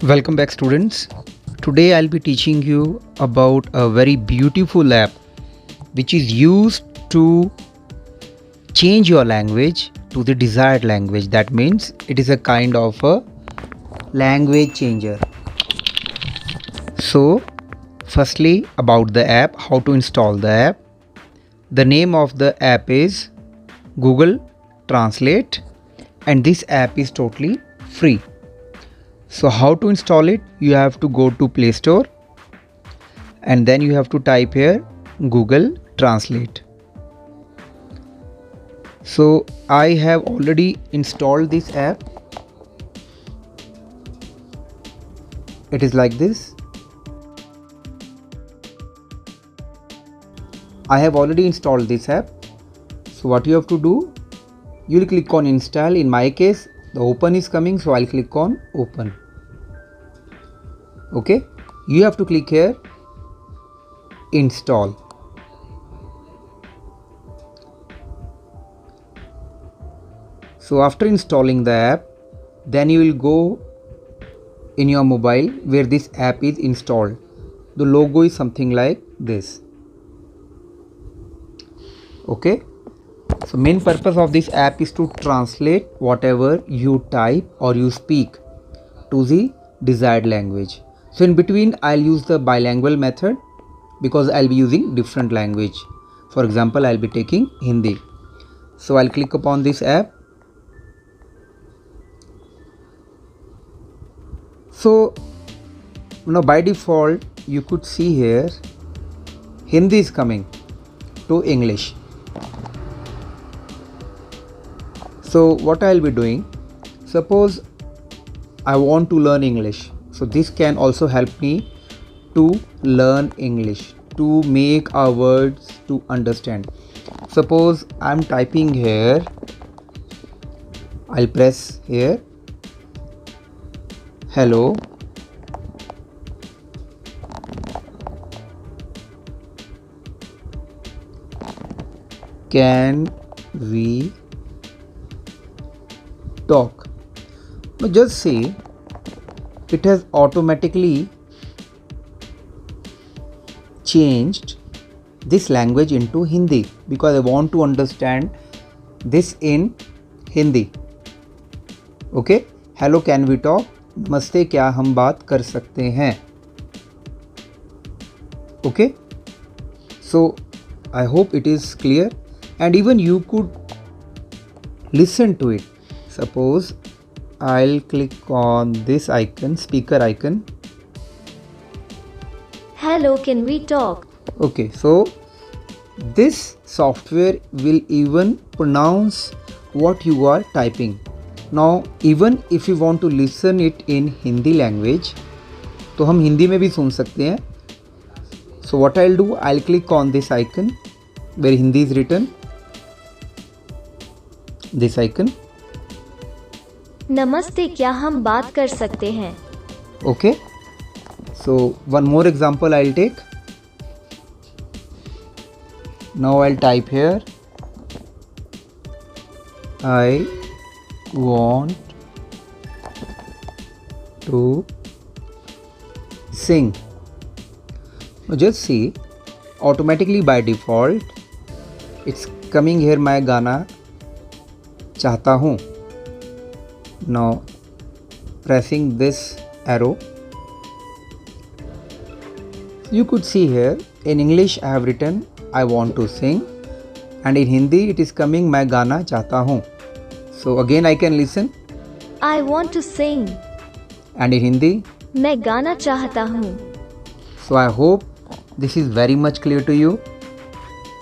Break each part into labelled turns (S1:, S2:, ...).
S1: Welcome back, students. Today I'll be teaching you about a very beautiful app which is used to change your language to the desired language. That means it is a kind of a language changer. So, firstly, about the app, how to install the app. The name of the app is Google Translate, and this app is totally free. So how to install it? You have to go to Play Store and then you have to type here Google Translate. So I have already installed this app. It is like this. I have already installed this app. So what you have to do? You will click on install. In my case, the open is coming, so I'll click on open. Okay, you have to click here install. So after installing the app, then you will go in your mobile where this app is installed. The logo is something like this. Okay, so main purpose of this app is to translate whatever you type or you speak to the desired language. So in between I'll use the bilingual method because I'll be using different language. For example, I'll be taking Hindi. So I'll click upon this app. So now by default you could see here Hindi is coming to English. So what I'll be doing, suppose I want to learn English. So this can also help me to learn English, to make our words to understand. Suppose I'm typing here, I'll press here, hello, can we talk? Now just see, it has automatically changed this language into Hindi because I want to understand this in Hindi. Okay, hello, can we talk? नमस्ते, क्या हम बात कर सकते हैं? Okay, so I hope it is clear, and even you could listen to it. Suppose I'll click on this icon, speaker icon.
S2: Hello, can we talk?
S1: Okay, so this software will even pronounce what you are typing. Now even if you want to listen it in Hindi language, तो हम हिंदी में भी सुन सकते हैं. So what I'll do, I'll click on this icon where Hindi is written. This icon.
S2: नमस्ते, क्या हम बात कर सकते हैं?
S1: Okay, so one more example I'll take. Now I'll type here, I want to sing. Now just see, automatically by default it's coming here, मैं गाना चाहता हूँ. Now pressing this arrow, you could see here in English I have written I want to sing, and in Hindi it is coming मैं गाना चाहता हूँ. So again I can listen,
S2: I want to sing.
S1: and in Hindi.
S2: मैं गाना चाहता हूँ.
S1: So I hope this is very much clear to you.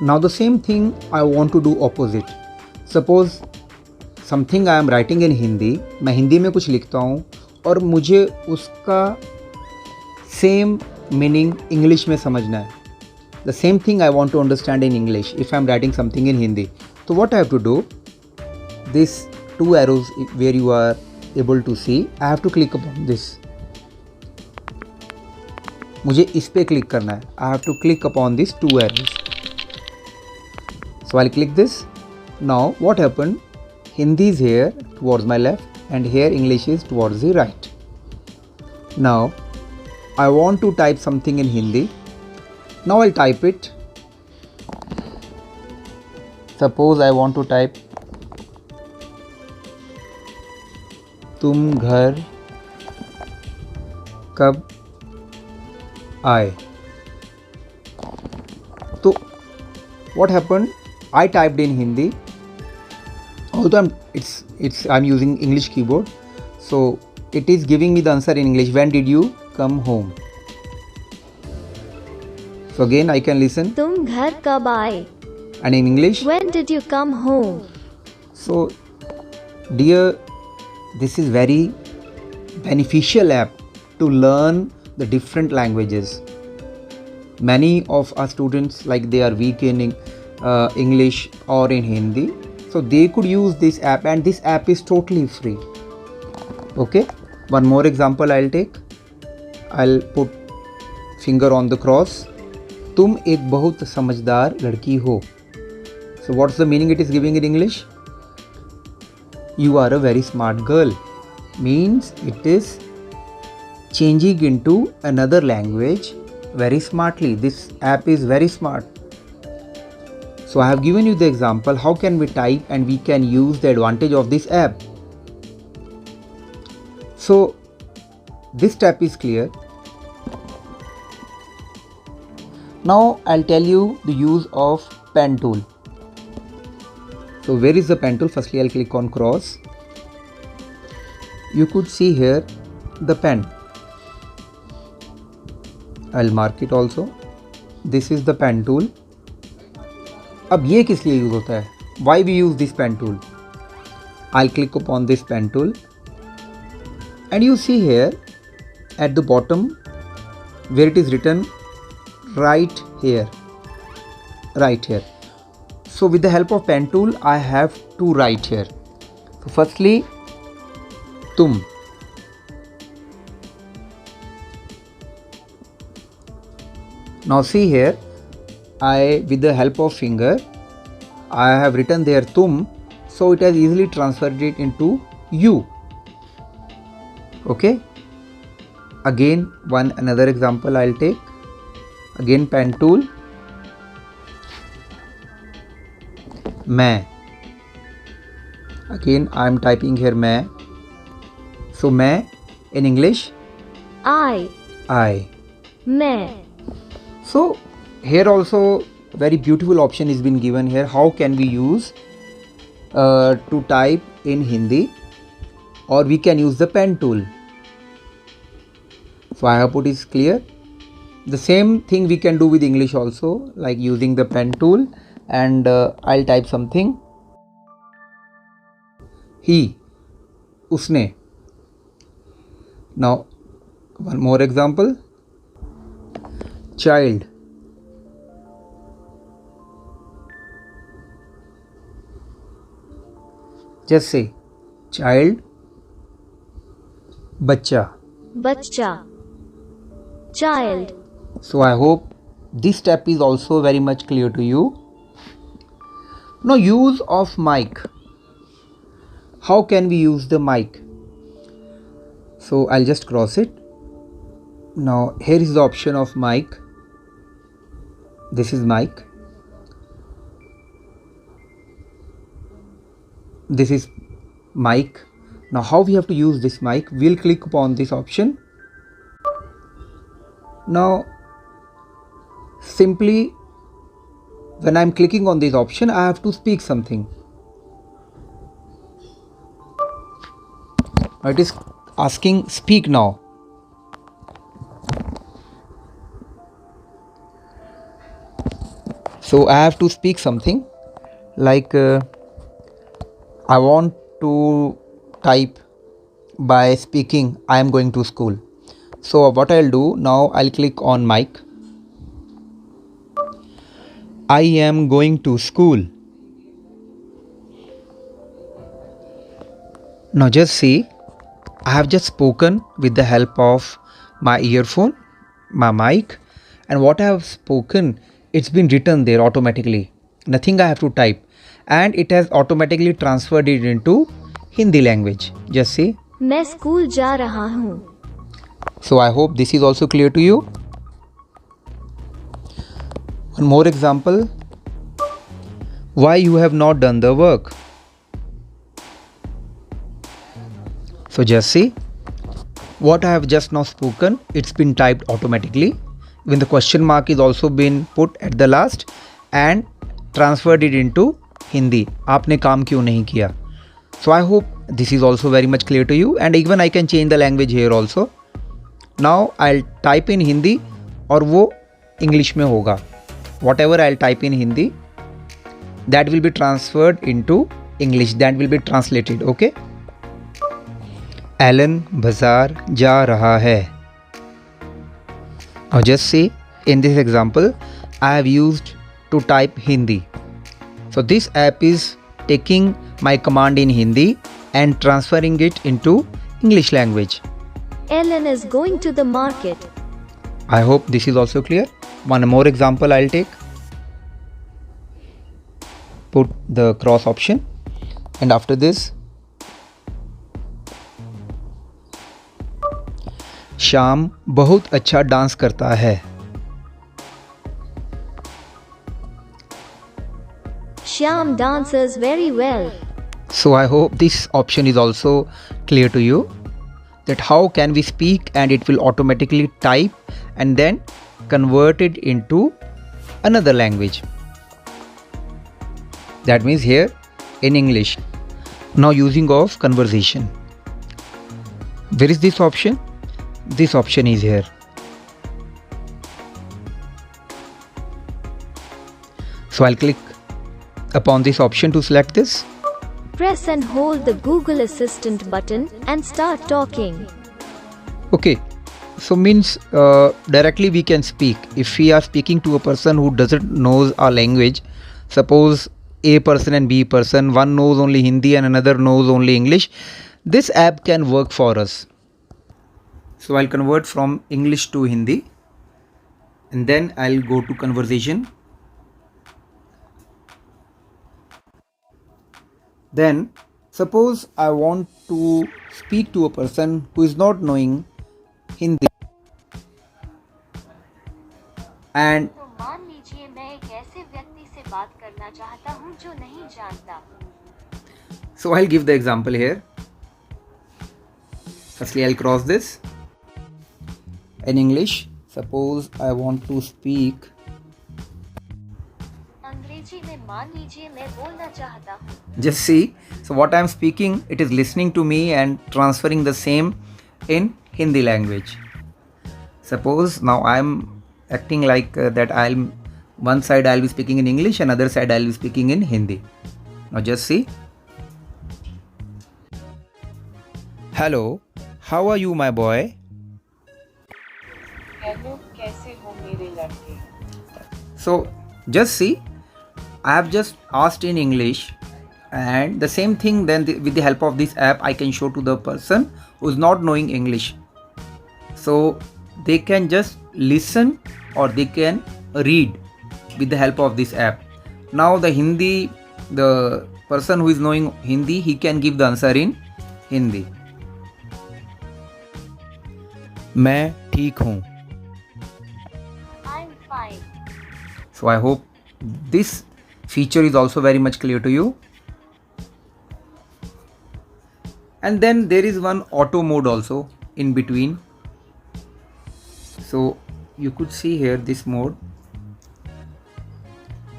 S1: Now the same thing I want to do opposite. Suppose something I am writing in Hindi, मैं हिंदी में कुछ लिखता हूँ और मुझे उसका सेम मीनिंग इंग्लिश में समझना है. The same thing I want to understand in English if I am writing something in Hindi. तो what I have to do, this two arrows where you are able to see, I have to click upon this. मुझे इस पे click करना है. I have to click upon this two arrows. So I click this. Now what happen, Hindi is here towards my left and here English is towards the right. Now I want to type something in Hindi. Now I'll type it. Suppose I want to type तुम घर कब आए. So what happened? I typed in Hindi. Although I'm using English keyboard, so it is giving me the answer in English. When did you come home? So again I can listen.
S2: तुम घर कब आए?
S1: And in English.
S2: When did you come home?
S1: So dear, this is very beneficial app to learn the different languages. Many of our students, like, they are weak in English or in Hindi, so they could use this app, and this app is totally free. Okay, one more example I'll take. I'll put finger on the cross. तुम एक बहुत समझदार लड़की हो. So what's the meaning it is giving in English? You are a very smart girl. Means it is changing into another language very smartly. This app is very smart. So I have given you the example how can we type and we can use the advantage of this app. So this step is clear. Now I'll tell you the use of pen tool. So where is the pen tool? Firstly I'll click on cross. You could see here the pen. I'll mark it also. This is the pen tool. अब ये किस लिए use होता है? Why we use this pen tool? I'll click upon this pen tool, and you see here at the bottom where it is written right here. So with the help of pen tool I have to write here. So firstly तुम. Now see here, I, with the help of finger, I have written there tum, so it has easily transferred it into you. Okay. Again another example I'll take. Again pen tool. मैं. Again I am typing here मैं. So मैं in English.
S2: I.
S1: मैं. So here also very beautiful option is been given here. How can we use to type in Hindi, or we can use the pen tool. So I hope it is clear. The same thing we can do with English also, like using the pen tool, and I'll type something. He, उसने. Now one more example. Child. Just say child. बच्चा.
S2: Child.
S1: So I hope this step is also very much clear to you. Now use of mic. How can we use the mic? So I'll just cross it. Now here is the option of mic. This is mic. This is mic. Now how we have to use this mic? We'll click upon this option. Now simply when I'm clicking on this option, I have to speak something. It is asking speak now. So I have to speak something like I want to type by speaking I am going to school. So what I'll do now, I'll click on mic. I am going to school. Now just see, I have just spoken with the help of my earphone, my mic, and what I have spoken, it's been written there automatically. Nothing I have to type, and it has automatically transferred it into Hindi language. Just see.
S2: मैं school जा रहा हूँ.
S1: So I hope this is also clear to you. One more example. Why you have not done the work? So just see, what I have just now spoken, it's been typed automatically. When the question mark is also been put at the last and transferred it into Hindi. आपने काम क्यों नहीं किया? So I hope this is also very much clear to you, and even I can change the language here also. Now I'll type in Hindi और वो English में होगा. Whatever I'll type in Hindi, that will be transferred into English. That will be translated. Okay. Alan बाजार जा रहा है. Now just see, in this example, I have used to type Hindi. So this app is taking my command in Hindi and transferring it into English language.
S2: Ellen is going to the market.
S1: I hope this is also clear. One more example I'll take. Put the cross option, and after this, Shyam बहुत अच्छा dance करता है.
S2: Shyam dances very well.
S1: So I hope this option is also clear to you, that how can we speak and it will automatically type and then convert it into another language. That means here in English. Now using of conversation. Where is this option? This option is here. So I'll click upon this option to select this.
S2: Press and hold the Google Assistant button and start talking.
S1: Okay, so means directly we can speak. If we are speaking to a person who doesn't knows our language, suppose A person and B person, one knows only Hindi and another knows only English, this app can work for us. So I'll convert from English to Hindi, and then I'll go to conversation. Then suppose I want to speak to a person who is not knowing Hindi, and
S2: तो मान लीजिए मैं एक ऐसे व्यक्ति से बात करना चाहता हूँ जो नहीं जानता.
S1: so I'll give the example here. Firstly, I'll cross this. In English, suppose I want to speak.
S2: अंग्रेजी में मान लीजिए मैं बोलना चाहता हूँ.
S1: Just see, so what I am speaking, it is listening to me and transferring the same in Hindi language. Suppose now I am acting like that one side I'll be speaking in English and other side I'll be speaking in Hindi. Now just see. Hello, how are you, my boy?
S3: Hello, कैसे हो मेरे लड़के?
S1: So just see, I have just asked in English, and the same thing then with the help of this app I can show to the person who is not knowing English. So they can just listen or they can read with the help of this app. Now the person who is knowing Hindi, he can give the answer in Hindi. मैं ठीक हूँ.
S2: I'm fine.
S1: So I hope this feature is also very much clear to you. And then there is one auto mode also in between. So you could see here this mode.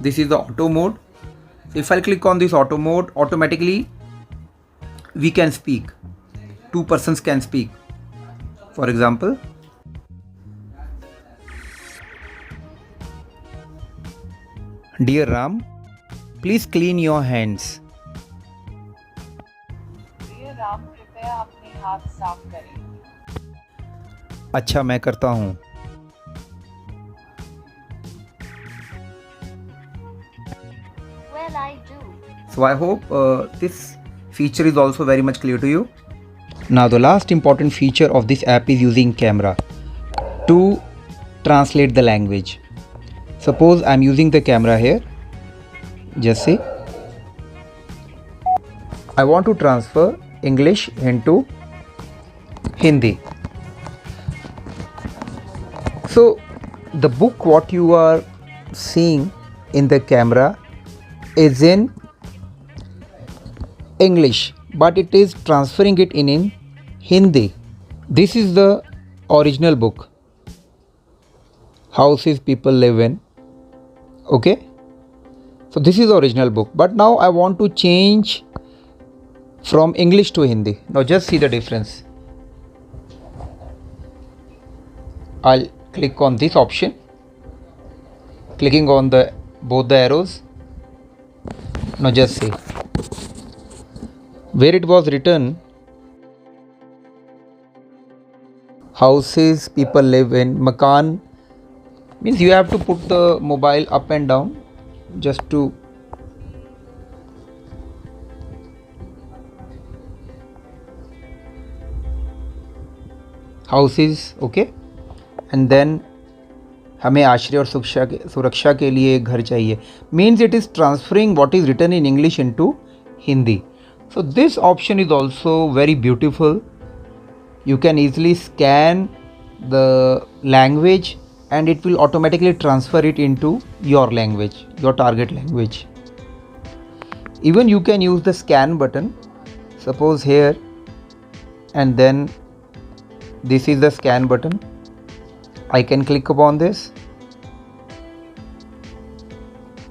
S1: This is the auto mode. So if I click on this auto mode, automatically we can speak. Two persons can speak. For example, Dear Ram, please clean your hands.
S3: प्रिय राम, कृपया अपने हाथ साफ करें.
S1: अच्छा, मैं करता हूँ.
S2: Well, I do.
S1: So I hope this feature is also very much clear to you. Now the last important feature of this app is using camera to translate the language. Suppose I am using the camera here. Just see. I want to transfer English into Hindi. So the book what you are seeing in the camera is in English, but it is transferring it in Hindi. This is the original book, Houses People Live in. Okay, so this is the original book, but now I want to change from English to Hindi. Now just see the difference. I'll click on this option, clicking on the both the arrows. Now just see where it was written houses people live in. Makan means you have to put the mobile up and down just to houses. Okay, and then हमें आश्रय और सुरक्षा के लिए घर चाहिए. Means it is transferring what is written in English into Hindi. So this option is also very beautiful. You can easily scan the language and it will automatically transfer it into your language, your target language. Even you can use the scan button. Suppose here, and then this is the scan button. I can click upon this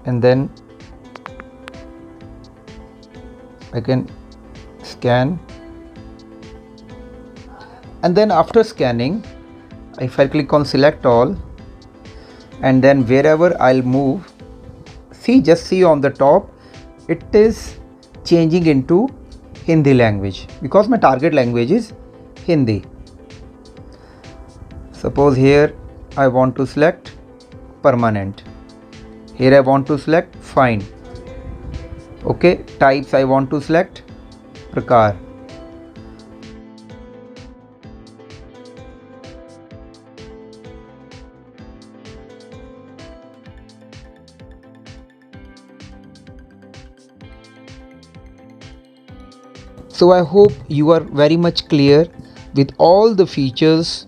S1: and then I can scan, and then after scanning, if I click on select all, and then wherever I'll move, just see on the top, it is changing into Hindi language because my target language is Hindi. Suppose here I want to select permanent. Here I want to select fine. Okay, types I want to select prakar. So I hope you are very much clear with all the features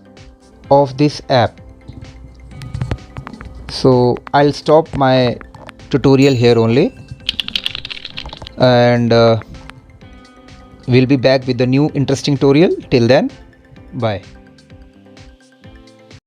S1: of this app. So I'll stop my tutorial here only, and we'll be back with the new interesting tutorial. Till then, bye.